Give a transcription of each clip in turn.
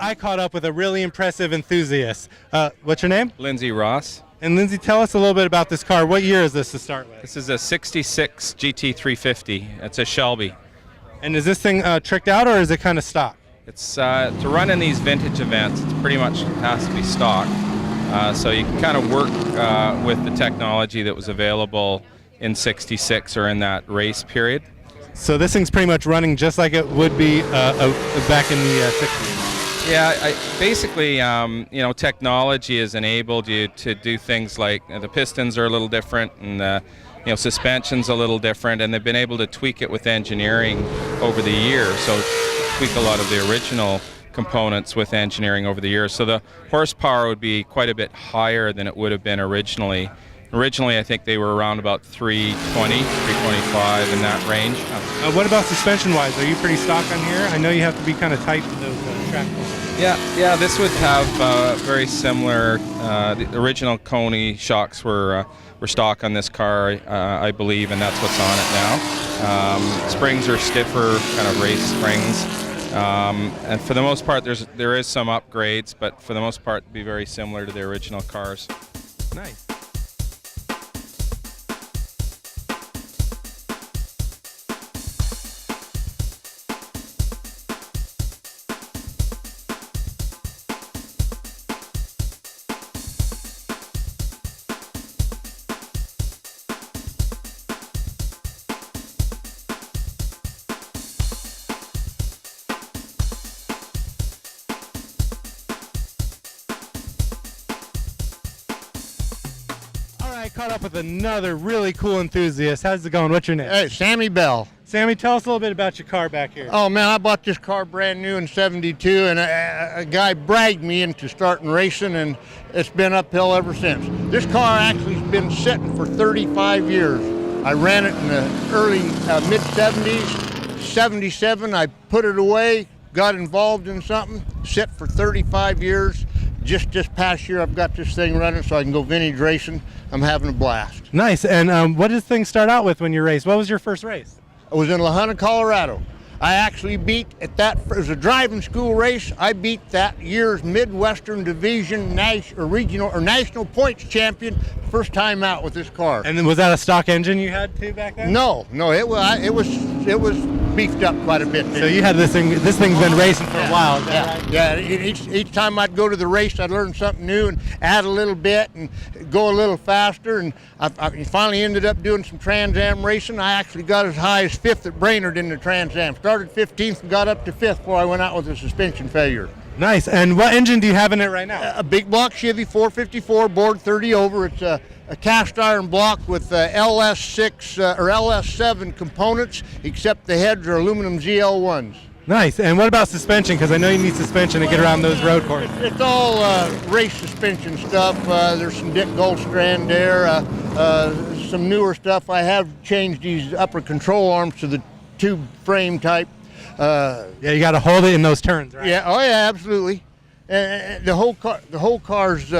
I caught up with a really impressive enthusiast. What's your name? Lindsay Ross. And Lindsay, tell us a little bit about this car. What year is this to start with? This is a 66 GT350. It's a Shelby. And is this thing tricked out, or is it kind of stock? It's to run in these vintage events, it's pretty much has to be stock. So you can kind of work with the technology that was available in 66 or in that race period. So this thing's pretty much running just like it would be back in the 60s. Yeah, basically, technology has enabled you to do things like the pistons are a little different, and suspension's a little different, and they've been able to tweak it with engineering over the years. So tweak a lot of the original components with engineering over the years. So the horsepower would be quite a bit higher than it would have been originally. Originally, I think they were around about 320, 325 in that range. What about suspension-wise? Are you pretty stock on here? I know you have to be kind of tight to those track poles. Yeah. This would have very similar. The original Coney shocks were stock on this car, I believe, and that's what's on it now. Springs are stiffer, kind of race springs, and for the most part, there is some upgrades, but for the most part, it'd be very similar to the original cars. Nice. I caught up with another really cool enthusiast. How's it going? What's your name? Hey, Sammy Bell. Sammy, tell us a little bit about your car back here. Oh man, I bought this car brand new in '72, and a guy bragged me into starting racing, and it's been uphill ever since. This car actually has been sitting for 35 years. I ran it in the early mid-'70s. '77, I put it away, got involved in something, sit for 35 years. Just this past year, I've got this thing running so I can go vintage racing. I'm having a blast. Nice. And what did things start out with when you raced? What was your first race? I was in La Junta, Colorado. I actually beat, at that, it was a driving school race, I beat that year's Midwestern Division regional or national points champion first time out with this car. And then was that a stock engine you had too back then? No, it was beefed up quite a bit. So you had this thing's been racing for a while, is that right? Yeah, each time I'd go to the race, I'd learn something new and add a little bit and go a little faster. And I finally ended up doing some Trans Am racing. I actually got as high as 5th at Brainerd in the Trans Am. Started 15th and got up to 5th before I went out with a suspension failure. Nice. And what engine do you have in it right now? A big block Chevy 454 bored 30 over. It's a cast iron block with LS6 or LS7 components, except the heads are aluminum ZL1s. Nice. And what about suspension? Because I know you need suspension to get around those road courses. It's all race suspension stuff. There's some Dick Goldstrand there. Some newer stuff. I have changed these upper control arms to the tube frame type. Yeah, you got to hold it in those turns, right? Yeah. Oh yeah, absolutely. The whole car's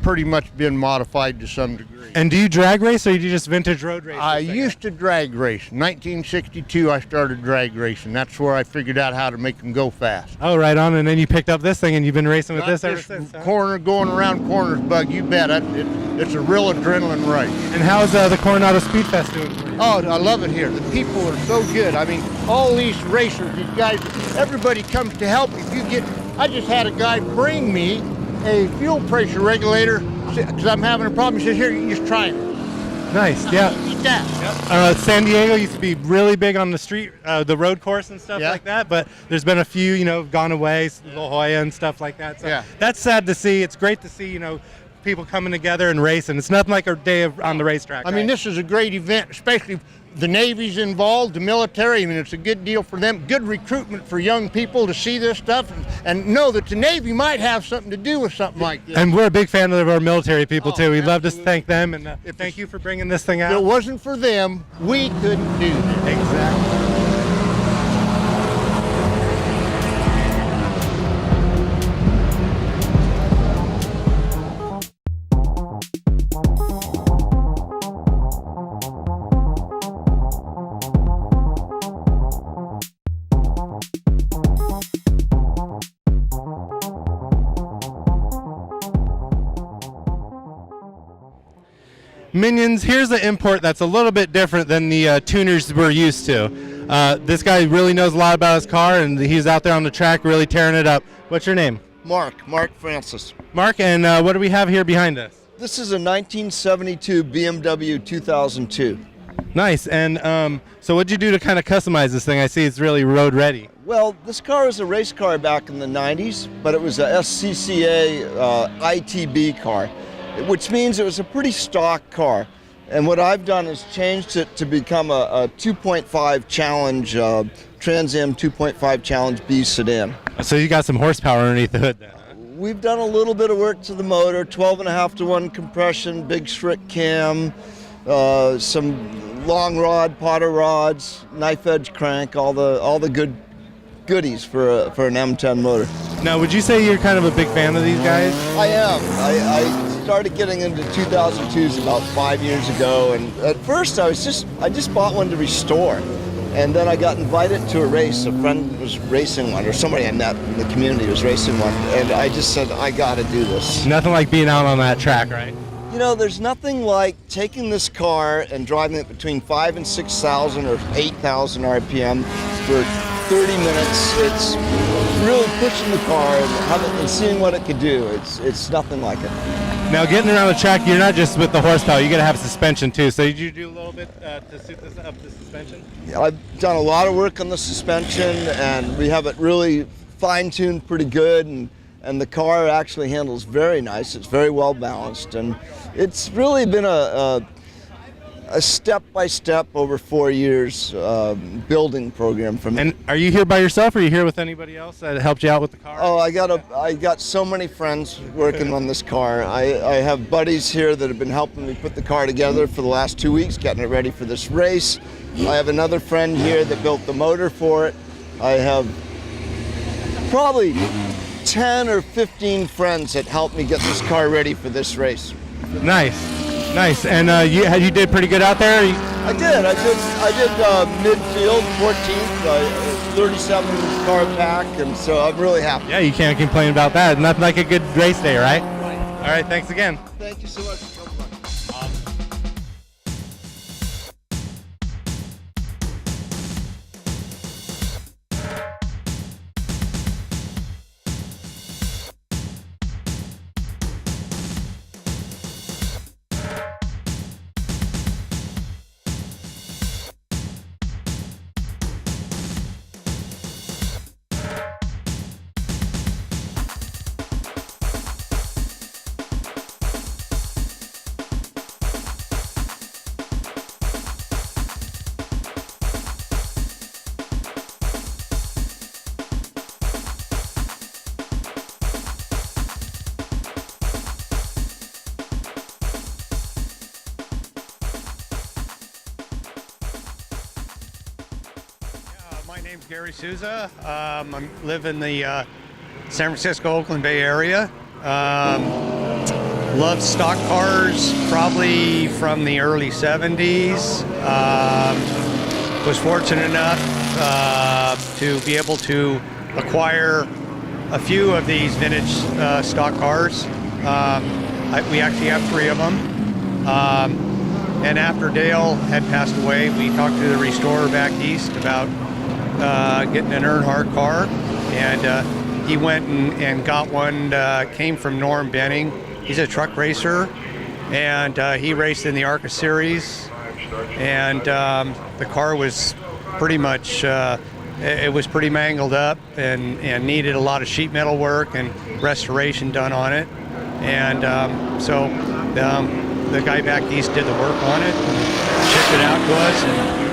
pretty much been modified to some degree. And do you drag race, or do you just vintage road race? I used to drag race. In 1962, I started drag racing. That's where I figured out how to make them go fast. Oh, right on. And then you picked up this thing, and you've been racing with this ever since. Huh? Going around corners, Bug. You bet. It's a real adrenaline rush. And how's the Coronado Speed Fest doing for you? Oh, I love it here. The people are so good. I mean, all these racers, these guys, everybody comes to help. I just had a guy bring me a fuel pressure regulator because I'm having a problem. He says, here, you just try it. Nice, yeah. Eat that. Yep. San Diego used to be really big on the street, the road course and stuff like that, but there's been a few, gone away, La Jolla and stuff like that. So that's sad to see. It's great to see, people coming together and racing. It's nothing like a day on the racetrack. I mean, this is a great event, especially the Navy's involved, the military. I mean, it's a good deal for them. Good recruitment for young people to see this stuff and know that the Navy might have something to do with something like this. And we're a big fan of our military people, too. We'd love to thank them, and thank you for bringing this thing out. If it wasn't for them, we couldn't do this. Exactly. Minions, here's an import that's a little bit different than the tuners we're used to. This guy really knows a lot about his car, and he's out there on the track really tearing it up. What's your name? Mark Francis. Mark, and what do we have here behind us? This is a 1972 BMW 2002. Nice. And so what'd you do to kind of customize this thing? I see it's really road ready. Well, this car was a race car back in the 90s, but it was a SCCA ITB car, which means it was a pretty stock car. And what I've done is changed it to become a 2.5 Challenge, Trans Am 2.5 Challenge B sedan. So you got some horsepower underneath the hood then, huh? We've done a little bit of work to the motor, 12.5-to-1 compression, big Schrick cam, some long rod, Potter rods, knife edge crank, all the goodies for an M10 motor. Now, would you say you're kind of a big fan of these guys? I am. I started getting into 2002s about 5 years ago, and at first I just bought one to restore. And then I got invited to a race. A friend was racing one, or somebody I met in the community was racing one, and I just said, I gotta do this. Nothing like being out on that track, right? You know, there's nothing like taking this car and driving it between 5,000 and 6,000 or 8,000 RPM for 30 minutes. It's really pushing the car and seeing what it could do. It's nothing like it. Now, getting around the track, you're not just with the horsepower, you got to have suspension too. So did you do a little bit to suit this up, the suspension? Yeah, I've done a lot of work on the suspension, and we have it really fine-tuned pretty good, and the car actually handles very nice. It's very well balanced, and it's really been a step-by-step over 4 years building program for me. And are you here by yourself, or are you here with anybody else that helped you out with the car? Oh, I got so many friends working on this car. I have buddies here that have been helping me put the car together for the last 2 weeks, getting it ready for this race. I have another friend here that built the motor for it. I have probably 10 or 15 friends that helped me get this car ready for this race. Nice. And you did pretty good out there? I did midfield, 14th, 37 car pack, and so I'm really happy. Yeah, you can't complain about that. Nothing like a good race day, right? All right, thanks again. Thank you so much. My name's Gary Souza. I live in the San Francisco, Oakland Bay area. Love stock cars, probably from the early 70s. Was fortunate enough to be able to acquire a few of these vintage stock cars. We actually have 3 of them. And after Dale had passed away, we talked to the restorer back east about getting an Earnhardt car, and he went and got one. Came from Norm Benning. He's a truck racer, and he raced in the ARCA series, and the car was pretty much it was pretty mangled up and needed a lot of sheet metal work and restoration done on it, and so the guy back east did the work on it and shipped it out to us, and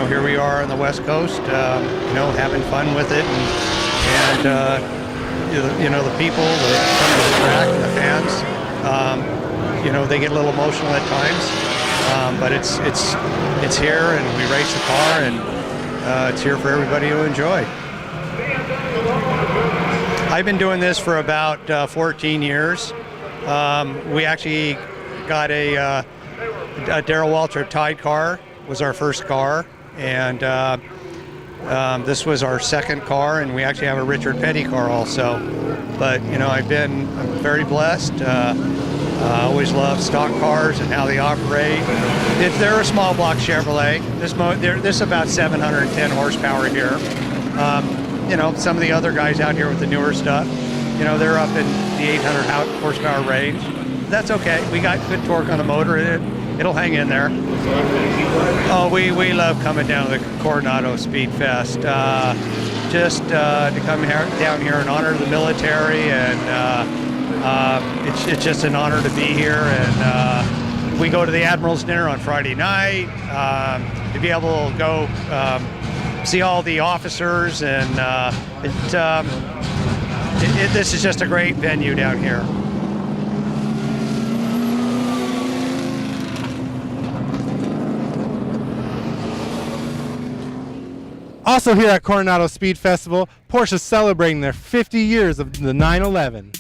here we are on the West Coast, having fun with it, and the people that come to the track and the fans, they get a little emotional at times, but it's here, and we race the car, and it's here for everybody to enjoy. I've been doing this for about 14 years. We actually got a Darrell Waltrip Tide car. Was our first car, and this was our second car, and we actually have a Richard Petty car also. But I'm very blessed. Always loved stock cars and how they operate. They're a small block Chevrolet. This is about 710 horsepower here. Some of the other guys out here with the newer stuff, they're up in the 800 horsepower range. That's okay. We got good torque on the motor. It'll hang in there. Oh, we love coming down to the Coronado Speed Fest. Just to come down here and honor the military, and it's just an honor to be here. And we go to the Admiral's Dinner on Friday night to be able to go see all the officers, and this is just a great venue down here. Also here at Coronado Speed Festival, Porsche is celebrating their 50 years of the 911.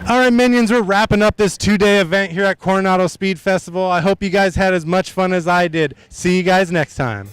All right, Minions, we're wrapping up this 2-day event here at Coronado Speed Festival. I hope you guys had as much fun as I did. See you guys next time.